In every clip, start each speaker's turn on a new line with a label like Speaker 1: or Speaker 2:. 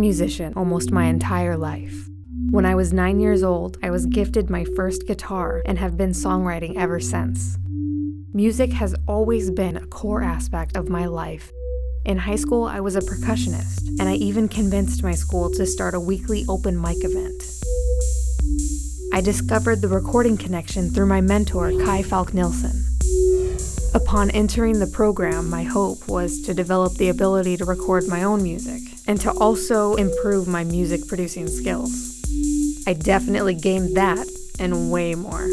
Speaker 1: musician almost my entire life. When I was 9 years old, I was gifted my first guitar and have been songwriting ever since. Music has always been a core aspect of my life. In high school, I was a percussionist, and I even convinced my school to start a weekly open mic event. I discovered the recording connection through my mentor, Kai Falk-Nielsen. Upon entering the program, my hope was to develop the ability to record my own music, and to also improve my music producing skills. I definitely gained that, and way more.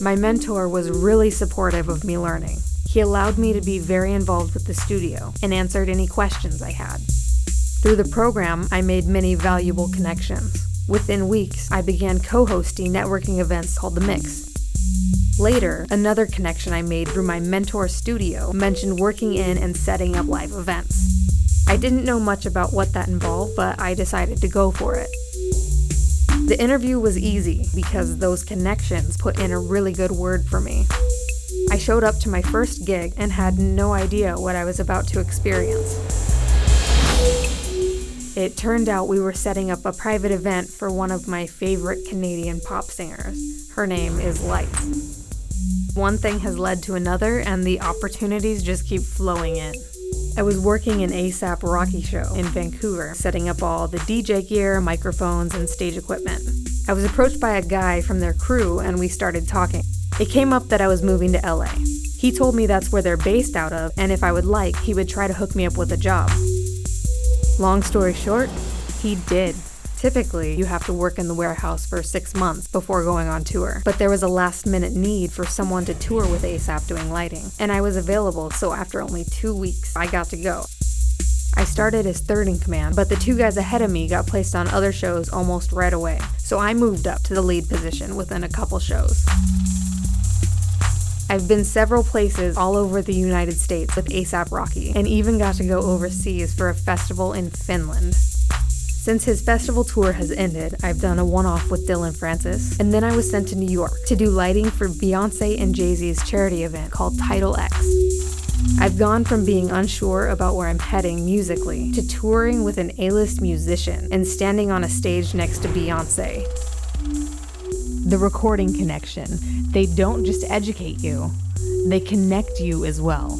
Speaker 1: My mentor was really supportive of me learning. He allowed me to be very involved with the studio, and answered any questions I had. Through the program, I made many valuable connections. Within weeks, I began co-hosting networking events called The Mix. Later, another connection I made through my mentor's studio mentioned working in and setting up live events. I didn't know much about what that involved, but I decided to go for it. The interview was easy because those connections put in a really good word for me. I showed up to my first gig and had no idea what I was about to experience. It turned out we were setting up a private event for one of my favorite Canadian pop singers. Her name is Lights. One thing has led to another, and the opportunities just keep flowing in. I was working an A$AP Rocky show in Vancouver, setting up all the DJ gear, microphones, and stage equipment. I was approached by a guy from their crew, and we started talking. It came up that I was moving to LA. He told me that's where they're based out of, and if I would like, he would try to hook me up with a job. Long story short, he did. Typically, you have to work in the warehouse for 6 months before going on tour, but there was a last-minute need for someone to tour with A$AP doing lighting, and I was available, so after only 2 weeks, I got to go. I started as third in command, but the 2 guys ahead of me got placed on other shows almost right away, so I moved up to the lead position within a couple shows. I've been several places all over the United States with A$AP Rocky, and even got to go overseas for a festival in Finland. Since his festival tour has ended, I've done a one-off with Dillon Francis, and then I was sent to New York to do lighting for Beyoncé and Jay-Z's charity event called Tidal X. I've gone from being unsure about where I'm heading musically to touring with an A-list musician and standing on a stage next to Beyoncé. The recording connection. They don't just educate you, they connect you as well.